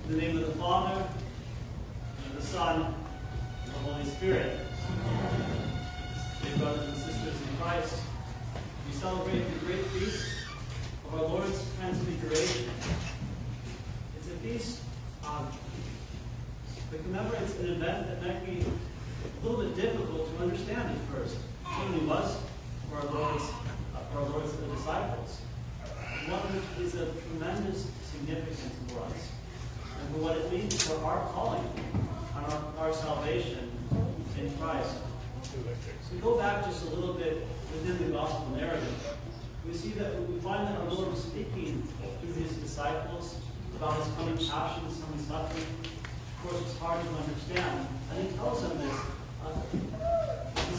In the name of the Father, and of the Son, and of the Holy Spirit. Dear brothers and sisters in Christ, we celebrate the great feast of our Lord's Transfiguration. It's a feast that commemorates an event that might be a little bit difficult to understand at first. It certainly was for our Lord's disciples. One which is of tremendous significance for us, and for what it means for our calling and our salvation in Christ. So we go back just a little bit within the gospel narrative. We find that our Lord was speaking to his disciples about his coming passion, his coming suffering. Of course, it's hard to understand. And he tells them this.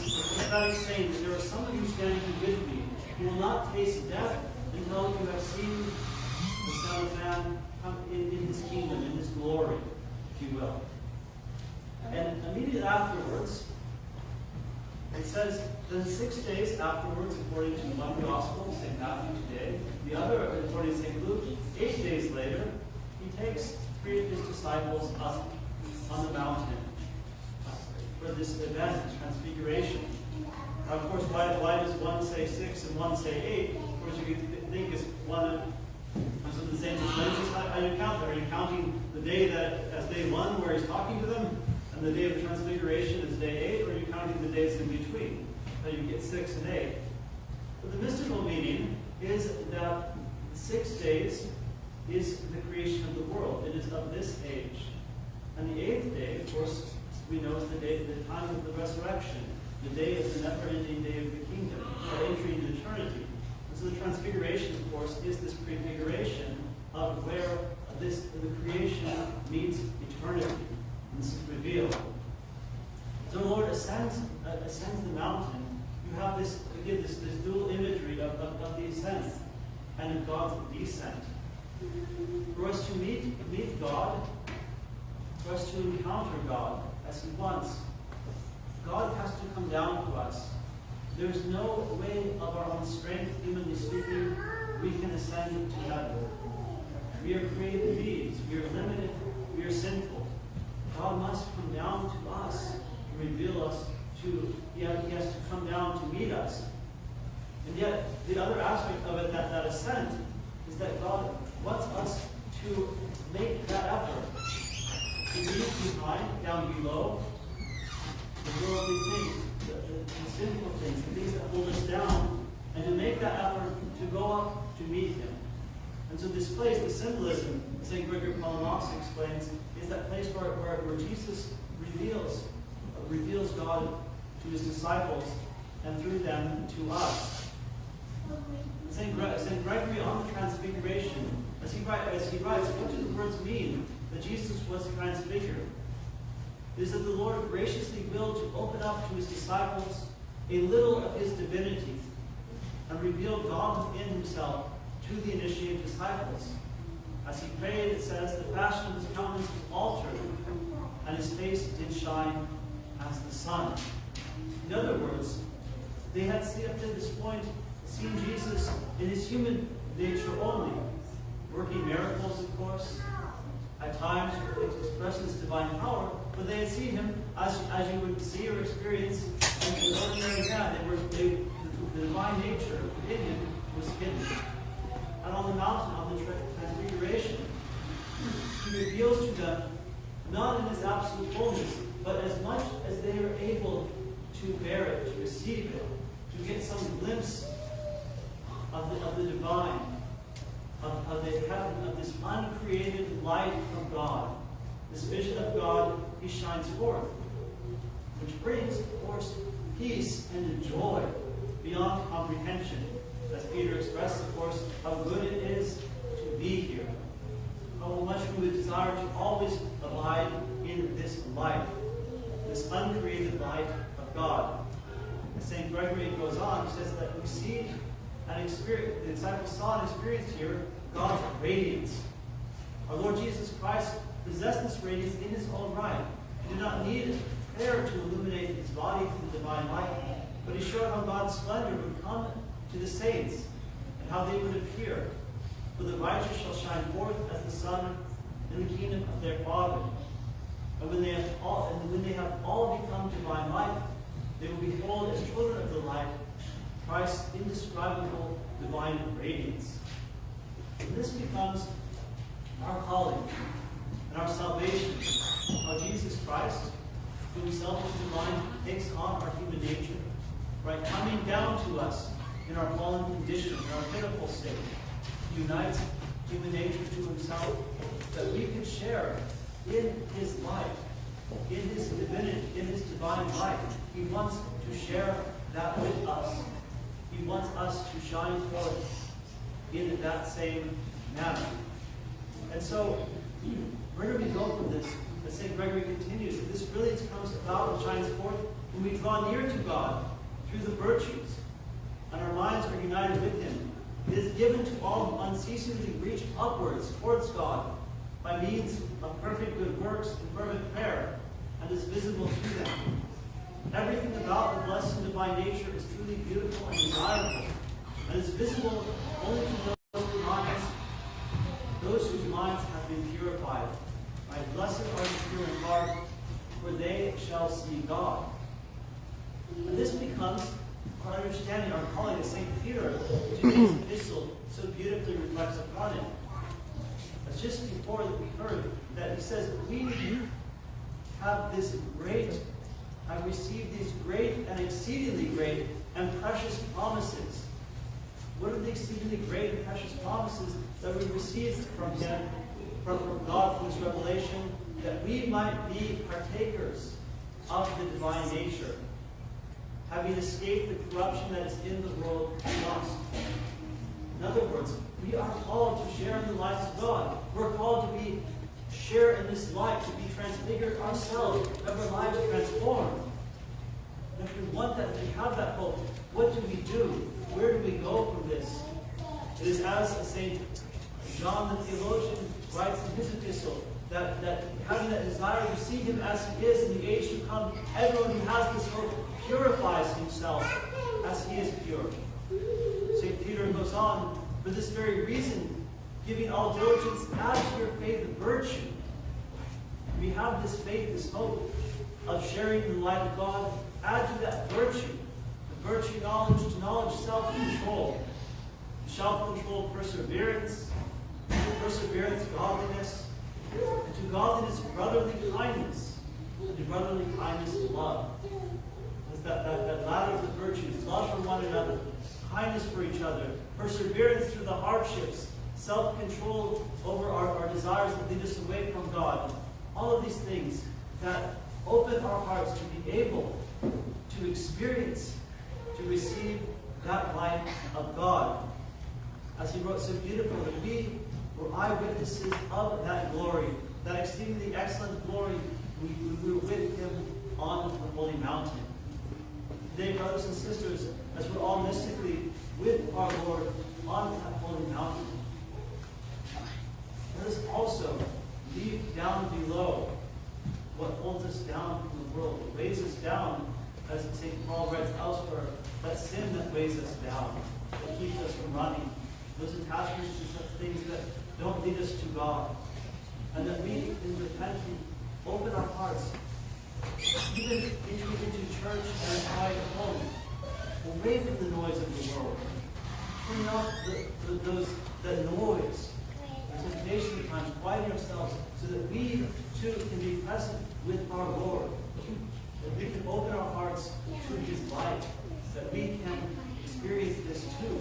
This prophetic saying that there is somebody who's standing with me who will not taste death until you have seen the Son of Man come in his kingdom, in his glory, if you will. And immediately afterwards, it says, then 6 days afterwards, according to one gospel, St. Matthew today, the other, according to St. Luke, 8 days later, he takes 3 of his disciples up on the mountain for this event, this transfiguration. Now, of course, why does one say 6 and one say 8? Of course, you could think it's one. So the saints explains this. How you count that? Are you counting the day that as day 1 where he's talking to them, and the day of the transfiguration is day 8, or are you counting the days in between? Now you get 6 and 8. But the mystical meaning is that 6 days is the creation of the world. It is of this age. And the 8th day, of course, we know is the time of the resurrection, the day of the never-ending day of the kingdom, our entry into eternity. And so the transfiguration, of course, is this prefiguration of where the creation meets eternity. And this is revealed. So the Lord ascends the mountain. You have this dual imagery of the ascent and of God's descent. For us to meet God, for us to encounter God as he wants, God has to come down to us. There's no way of our own strength, humanly speaking, we can ascend to heaven. We are created beings. We are limited. We are sinful. God must come down to us to reveal us to. He has to come down to meet us. And yet, the other aspect of it, that ascent, is that God wants us to make that effort to leave behind, down below, the worldly things, the sinful things, the things that hold us down, and to make that effort to go up to meet him. And so this place, the symbolism, St. Gregory Palamas explains, is that place where Jesus reveals God to his disciples and through them to us. St. Gregory on the Transfiguration, as he writes, what do the words mean that Jesus was transfigured? It is that the Lord graciously willed to open up to his disciples a little of his divinity and reveal God within himself to the initiated disciples. As he prayed, it says, the fashion of his countenance was altered, and his face did shine as the sun. In other words, they had up to this point seen Jesus in his human nature only, working miracles, of course, at times expressing his divine power, but they had seen him as you would see or experience in an ordinary man. The divine nature within him was hidden. And on the mountain, on the Transfiguration, he reveals to them, not in his absolute fullness, but as much as they are able to bear it, to receive it, to get some glimpse of the divine, of the heaven, of this uncreated light of God. This vision of God, he shines forth, which brings, of course, peace and joy beyond comprehension. As Peter expressed, of course, how good it is to be here. How much we would desire to always abide in this light, this uncreated light of God. As St. Gregory goes on, he says that we see and experience, the disciples saw and experienced here God's radiance. Our Lord Jesus Christ possessed this radiance in his own right. He did not need prayer to illuminate his body through the divine light, but he showed how God's splendor would come to the saints and how they would appear. For the righteous shall shine forth as the sun in the kingdom of their Father. And when they have all become divine light, they will behold as children of the light Christ's indescribable divine radiance. And this becomes our calling and our salvation. How Jesus Christ, who himself is divine, takes on our human nature, right, coming down to us in our fallen condition, in our pitiful state, unites human nature to himself, that we can share in his light, in his divinity, in his divine light. He wants to share that with us. He wants us to shine forth in that same manner. And so, where do we go from this? As St. Gregory continues, that this really comes about and shines forth when we draw near to God through the virtues, and our minds are united with him. It is given to all who unceasingly reach upwards towards God by means of perfect good works and fervent prayer, and is visible to them. Everything about the blessed and divine nature is truly beautiful and desirable, and is visible only to those whose minds have been purified. Right? Blessed are the pure in heart, for they shall see God. And this becomes our understanding, our calling, as St. Peter, today's epistle, so beautifully reflects upon it. As just before that we heard that he says, we have this great, have received these great and exceedingly great and precious promises. What are the exceedingly great and precious promises that we received from him, from God, from his revelation, that we might be partakers of the divine nature, having escaped the corruption that is in the world lost. In other words, we are called to share in the light of God. We're called to share in this light, to be transfigured ourselves, have our lives transformed. And if we want that, if we have that hope, what do we do? Where do we go from this? It is as St. John the theologian writes in his epistle, that having that desire to see him as he is in the age to come, everyone who has this hope purifies himself as he is pure. St. Peter goes on, for this very reason, giving all diligence, add to your faith virtue. We have this faith, this hope of sharing in the light of God. Add to that virtue. The virtue knowledge, to knowledge self-control. Self-control perseverance. To perseverance godliness. And to godliness brotherly kindness. And to brotherly kindness love. It's that ladder of the virtues. Love for one another. Kindness for each other. Perseverance through the hardships. Self-control over our desires that lead us away from God. All of these things that open our hearts to be able to experience, to receive that light of God. As he wrote so beautifully, that we were eyewitnesses of that glory, that exceedingly excellent glory. We were with him on the holy mountain. Today, brothers and sisters, as we're all mystically with our Lord on that holy mountain, let us also leave down below what holds us down from the world, what weighs us down, as St. Paul writes elsewhere, that sin that weighs us down, that keeps us from running, those attachments to such things that don't lead us to God, and that we, in repenting, open our hearts, even into church and a quiet home, away from the noise of the world. Turn off that noise, the temptation at times, quieting ourselves, so that we too can be present with our Lord, that we can open our hearts to his light, that we can experience this too,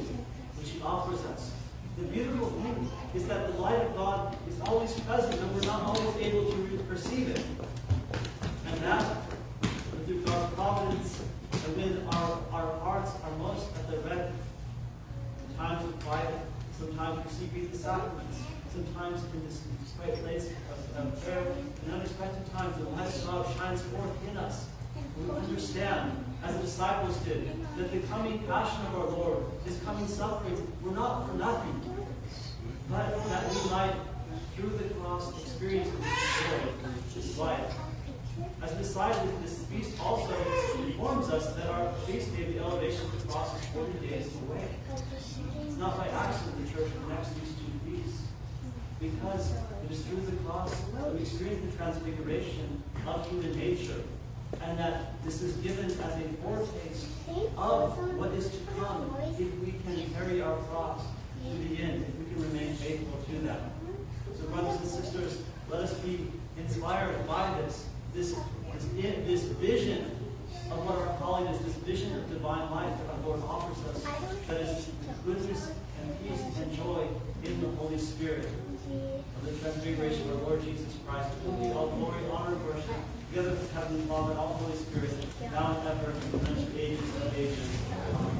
which he offers us. The beautiful thing is that the light of God is always present, and we're not always able to perceive it. And that, through God's providence, and when our hearts are most at the ready, in times of quiet, sometimes we secret the sacraments, sometimes in this quiet place of prayer, in unexpected times, the light of God shines forth in us. We understand, as the disciples did, that the coming passion of our Lord, his coming sufferings, were not for nothing, but that we might, through the cross, experience this light. As beside this feast also informs us that our feast day, the elevation of the cross, is 40 days away. It's not by accident the church connects these two feasts. Because it is through the cross that we experience the transfiguration of human nature. And that this is given as a foretaste of what is to come if we can carry our cross to the end, if we can remain faithful to that. So brothers and sisters, let us be inspired by this vision of what our calling is, this vision of divine life that our Lord offers us, that is goodness and peace and joy in the Holy Spirit of the transfiguration of our Lord Jesus Christ, to whom be all glory, honor, and worship, together with Heavenly Father and all Holy Spirit, now and ever, and unto ages of ages. Amen.